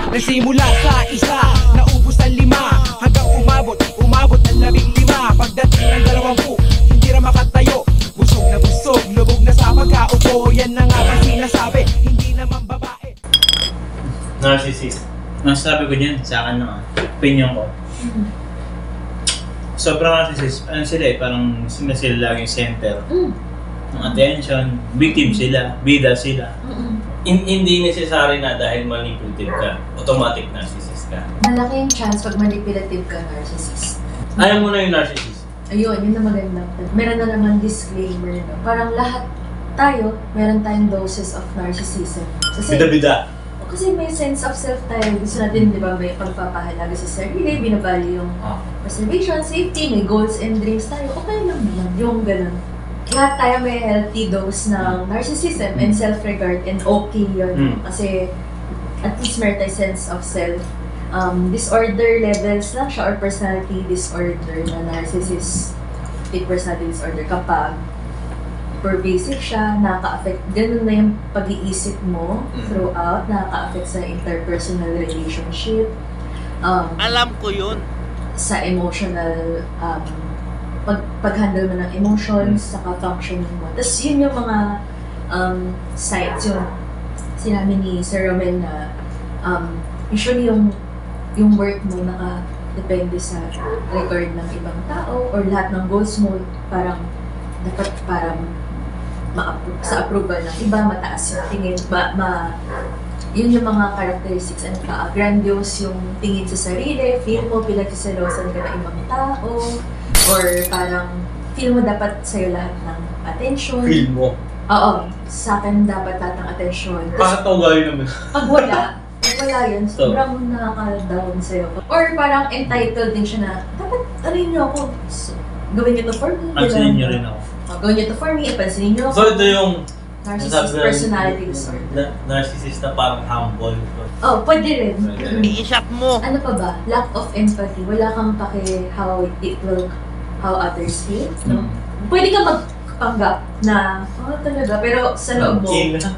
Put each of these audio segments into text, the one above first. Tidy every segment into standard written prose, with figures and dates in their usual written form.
Nagsimula sa isa, naubos ang 5, hanggang umabot ng 15. Pagdating ng 20, hindi na makatayo. Busog na busog, lubog na sa pagkaupo. Yan na nga ba sinasabi, hindi naman babae. Narcissist. Masasabi ko dyan, sa akin naman, opinion ko. Sobrang narcissist, ano sila eh, parang sila laging center ng attention, victim sila, bida sila. Hindi necessary na dahil manipulative ka, automatic narcissist ka. Malaki yung chance pag manipulative ka, narcissist. Ayaw mo na yung narcissist. Ayun, yun na maganda. Meron na naman disclaimer, no? Parang lahat tayo, meron tayong doses of narcissism. Bida-bida. Kasi may sense of self tayo. Gusto natin, di ba, may pagpapahalaga sa sarili, binabali yung preservation, safety, may goals and dreams tayo. Okay lang naman, yung ganun. Lahat tayo may healthy dose ng narcissism and self-regard, and okay yun. Kasi at least meron tayo sense of self. Disorder levels lang siya or personality disorder na narcissistic personality disorder kapag pervasive siya, nakaka-affect, ganun na yung pag-iisip mo throughout, nakaka-affect sa interpersonal relationship. Alam ko yun. Sa emotional, pag-handle mo ng emotions, saka functioning mo. Tapos yun yung mga signs, yung sinabi ni Sir Romel na usually yung work mo naka-depende sa record ng ibang tao or lahat ng goals mo parang dapat parang sa approval ng iba, mataas yung tingin, yun yung mga characteristics, grandiose yung tingin sa sarili, feel mo pinagsiselosan ka ng ibang tao, or parang feel mo dapat sa'yo lahat ng attention. Feel mo? Oo, sa akin dapat lahat ng attention. Bakit ako gawin naman? Pag wala yun, sobrang nakaka-down sa'yo. Or parang entitled din siya na, dapat alin niyo ako, gawin niyo to for me. Pansinin niyo rin ako. Gawin niyo to for me, pansinin niyo ako. So ito yung narcissist personality disorder. Narcissist na parang humble. Oh, pwede rin. I-shot mo. Ano pa ba? Lack of empathy. Wala kang pake how others feel. No? Pwede ka magpanggap na, talaga, pero sa loob mo, okay lang.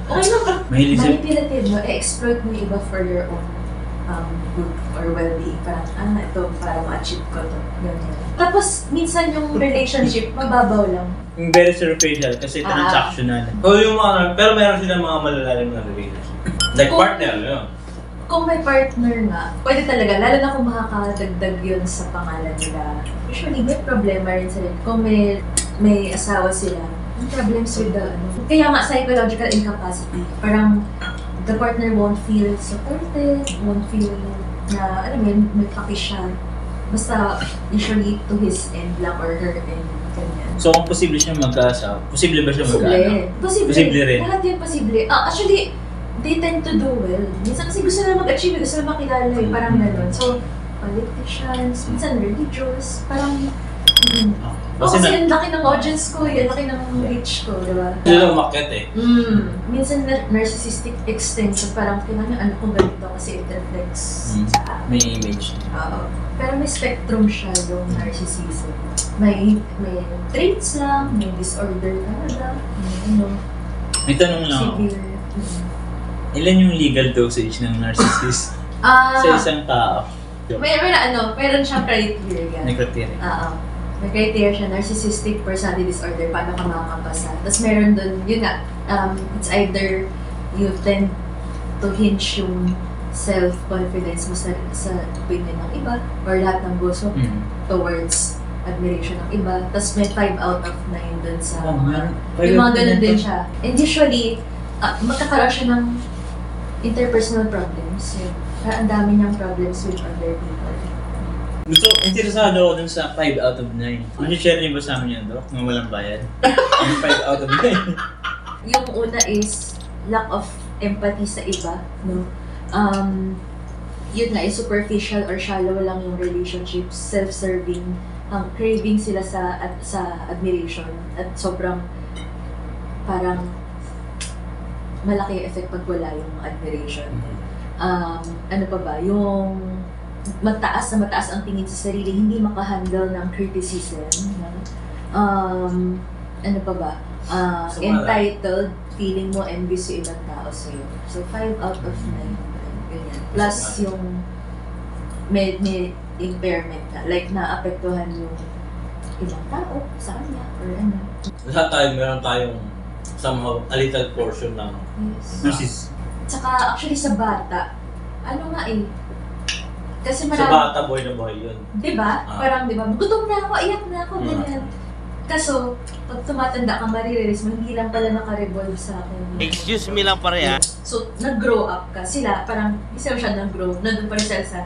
Manipulative mo, exploit mo yung iba for your own good or well-being. Parang, ito, para ma-achieve ko to. Ganyan. Tapos, minsan yung relationship, mababaw lang. Yung very superficial kasi transactional. So yung mga, pero meron silang mga malalalim na relationship. Like partner, yun. Kung may partner nga, pwede talaga, lalo na kung makakadagdag yun sa pangalan nila. Usually, may problema rin sila. Kung may asawa sila, may problems with the, kaya nga, psychological incapacity. Parang, the partner won't feel supported, won't feel na, may paki siya. Basta, usually, to his end lang or her end. Ganyan. So kung posible siya magkaasawa, posible ba siya mag-ano? Posible rin. Lahat yan posible. Actually, they tend to do well. Minsan kasi gusto nila mag-achieve, gusto nila makilala parang gano'n. So, politicians, minsan religious, parang kasi yung laki ng audience ko, yung laki ng reach ko, diba? Sila lang umakyat eh. Minsan narcissistic extent, so parang kailangan ano kung ganito kasi it reflects sa may image. Pero may spectrum siya yung narcissism. May traits lang, may disorder talaga, May tanong lang ako. Ilan yung legal dosage ng narcissist sa isang tao? Meron siyang criteria. May criteria? May criteria siya, narcissistic personality disorder, paano ka makakapasa. Tapos meron dun, yun nga, it's either you tend to hinge yung self-confidence mo sa opinion ng iba, or lahat ng goals mo towards admiration ng iba. Tapos may 5 out of 9 dun sa yung mga ganun din siya. And usually, magkakaroon siya ng interpersonal problems. Ang dami niyang problems with other people. Interesado ako dun sa 5 out of 9. Share niyo ba sa amin yan, Dok? Mga walang bayad? Yung 5 out of 9. Yung una is lack of empathy sa iba, no? Yun nga, is superficial or shallow lang yung relationship, self-serving, craving sila sa admiration, at sobrang parang malaki effect pag wala yung admiration. Ano pa ba? Yung mataas ang tingin sa sarili, hindi makahandle ng criticism. Ano pa ba? Entitled, feeling mo envious yung ibang tao sa'yo. So, 5 out of 9. Ganyan. Plus yung may impairment na, like naapektuhan yung ibang tao sa kanya or ano. Lahat tayo, meron tayong somehow a little portion ng Narcissist. Tsaka actually sa bata, ano nga eh, kasi sa marami, bata, boy na boy yun. di ba? Parang di ba, gutom na ako, iyak na ako, ganyan. Kaso, pag tumatanda ka, marirealize mo, hindi lang pala naka-revolve sa akin. Excuse me lang pare ha. So, nag-grow up ka. Sila, parang, isa siya nag-grow. Nandun pa rin sila sa,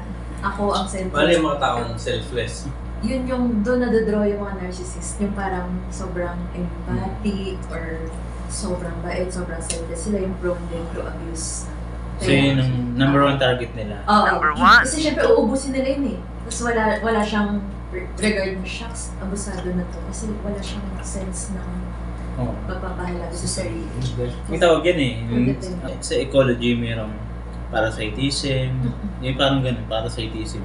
ako ang center. Paano yung mga taong selfless? Yun yung, doon nadadraw yung mga narcissist. Yung parang sobrang empathic or sobrang bait, sobrang selfless. Sila yung prone din to abuse. So yun ang number one target nila. Number one. Kasi syempre, uubusin nila yun eh. Tapos wala siyang regard na shocks, abusado na to. Kasi wala siyang sense ng pagpapahalaga sa sarili. May tawag yan eh. Independent. Sa ecology, mayroong parasitism. Yung parang ganun, parasitism.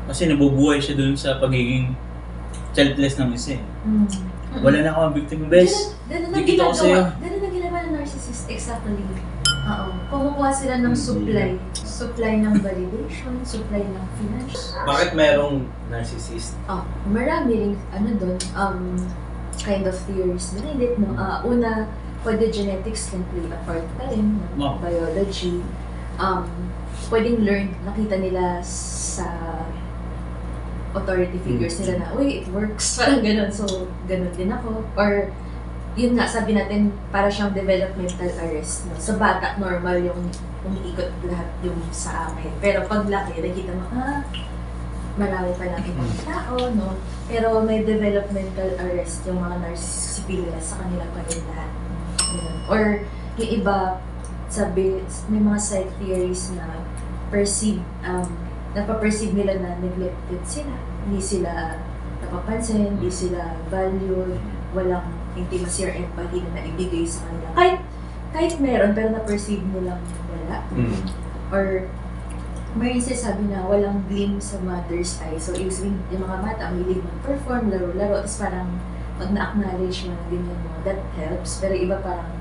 Kasi nabubuhay siya dun sa pagiging selfless ng isa eh. Wala na akong victim best. Dikit ako sa'yo. Ganun na ginawa ng narcissist. Exactly. Oo. Kumukuha sila ng supply. Supply ng validation, supply ng finance. Bakit merong narcissist? Marami rin, kind of theories behind it, no? Una, pwede genetics can play a part pa rin, no? Wow. Biology. Pwedeng learned, nakita nila sa authority figures nila na, uy, it works, parang ganun. So, ganun din ako. Or, yun nga, sabi natin, para siyang developmental arrest. No? Sa bata, normal yung umiikot lahat yung sa akin. Pero pag laki, nakita mo, marami pa lang ibang tao, no? Pero may developmental arrest yung mga narcissist sa kanila pa rin lahat. Or yung iba, sabi, may mga side theories na napaperceive nila na neglected sila. Hindi sila napapansin, hindi sila valued, walang intimacy or empathy na naibigay sa kanila. Kahit meron, pero na-perceive nilang wala. Or may sabi na walang gleam sa mother's eye. So, yung mga bata, may mag-perform, laro-laro, tapos parang pag na-acknowledge mo na ganyan mo, that helps. Pero iba parang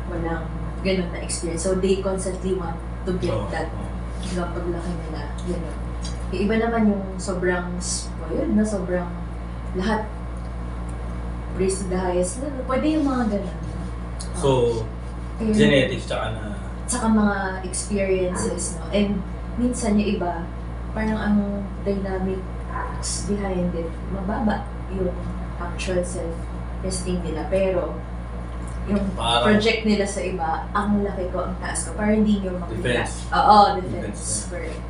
walang ganun na experience. So, they constantly want to get that hanggang paglaki nila. Ganun. Yung iba naman yung sobrang spoiled na sobrang lahat raised to the highest level. Pwede yung mga ganun. So, genetics tsaka mga experiences, no? And minsan yung iba, parang ang dynamics behind it, mababa yung actual self-esteem nila. Pero, yung project nila sa iba, ang laki ko, ang taas ko, para hindi nyo makita. Defense. Oo, defense. Correct.